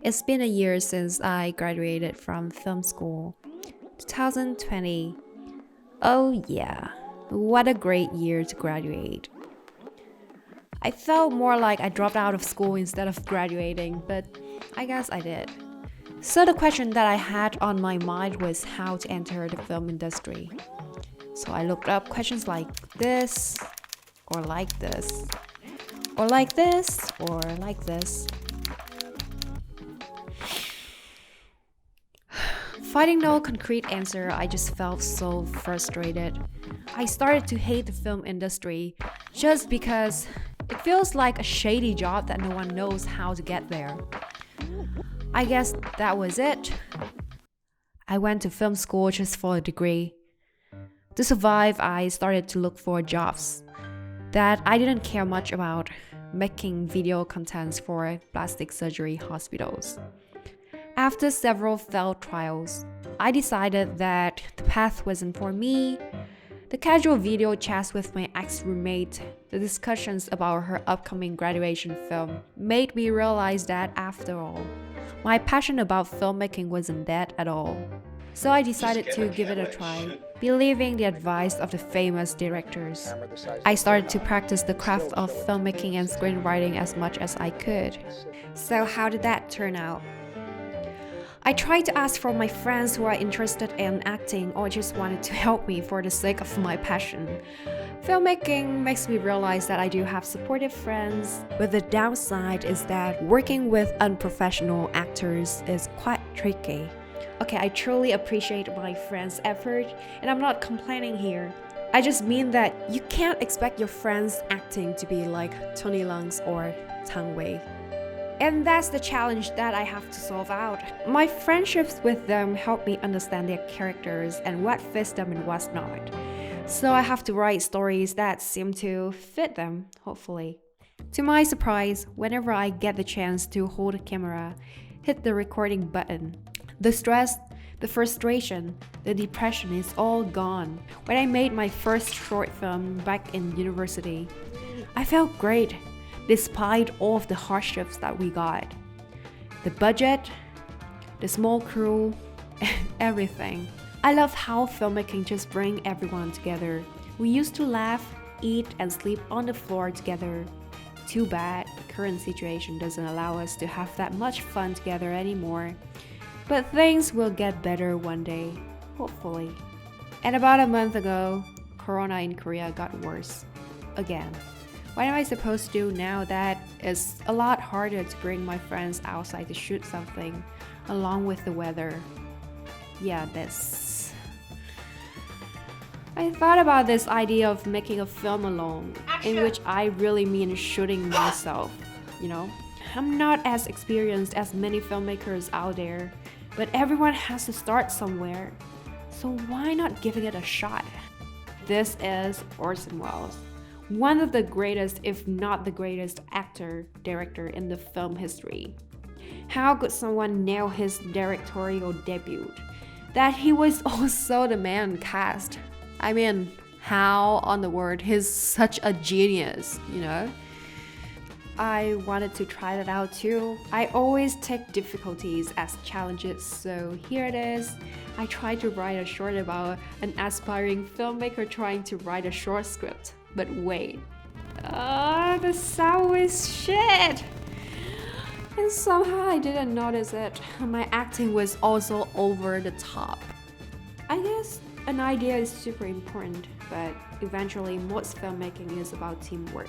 It's been a year since I graduated from film school. 2020. Oh, yeah. What a great year to graduate. I felt more like I dropped out of school instead of graduating, but I guess I did. So, the question that I had on my mind was how to enter the film industry. So, I looked up questions like this, or like this, or like this, or like this. Finding no concrete answer, I just felt so frustrated. I started to hate the film industry just because it feels like a shady job that no one knows how to get there. I guess that was it. I went to film school just for a degree. To survive, I started to look for jobs that I didn't care much about, making video contents for plastic surgery hospitals. After several failed trials, I decided that the path wasn't for me. The casual video chats with my ex-roommate, the discussions about her upcoming graduation film, made me realize that after all, my passion about filmmaking wasn't that at all. So I decided to give it a try, believing the advice of the famous directors. I started to practice the craft of filmmaking and screenwriting as much as I could. So how did that turn out? I tried to ask from my friends who are interested in acting or just wanted to help me for the sake of my passion. Filmmaking makes me realize that I do have supportive friends, but the downside is that working with unprofessional actors is quite tricky. Okay, I truly appreciate my friends' effort, and I'm not complaining here. I just mean that you can't expect your friends' acting to be like Tony Leung's or Tang Wei. And that's the challenge that I have to solve out. My friendships with them help me understand their characters and what fits them and what's not. So I have to write stories that seem to fit them, hopefully. To my surprise, whenever I get the chance to hold a camera, hit the recording button, the stress, the frustration, the depression is all gone. When I made my first short film back in university, I felt great. Despite all of the hardships that we got. The budget, the small crew, everything. I love how filmmaking just brings everyone together. We used to laugh, eat, and sleep on the floor together. Too bad the current situation doesn't allow us to have that much fun together anymore. But things will get better one day, hopefully. And about a month ago, Corona in Korea got worse. Again. What am I supposed to do now that it's a lot harder to bring my friends outside to shoot something, along with the weather? Yeah, this. I thought about this idea of making a film alone, in which I really mean shooting myself, you know? I'm not as experienced as many filmmakers out there, but everyone has to start somewhere. So why not giving it a shot? This is Orson Welles. One of the greatest, if not the greatest actor, director in the film history. How could someone nail his directorial debut? That he was also the man cast. I mean, how on the word, he's such a genius, you know? I wanted to try that out too. I always take difficulties as challenges, so here it is. I tried to write a short about an aspiring filmmaker trying to write a short script. But wait, the sound was shit! And somehow I didn't notice it. My acting was also over the top. I guess an idea is super important, but eventually most filmmaking is about teamwork.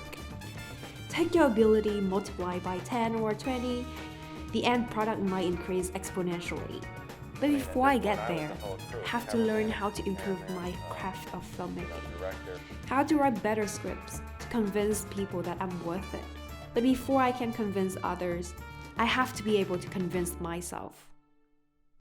Take your ability, multiply by 10 or 20, the end product might increase exponentially. But before I get there, I have to learn how to improve my craft of filmmaking. How to write better scripts to convince people that I'm worth it. But before I can convince others, I have to be able to convince myself.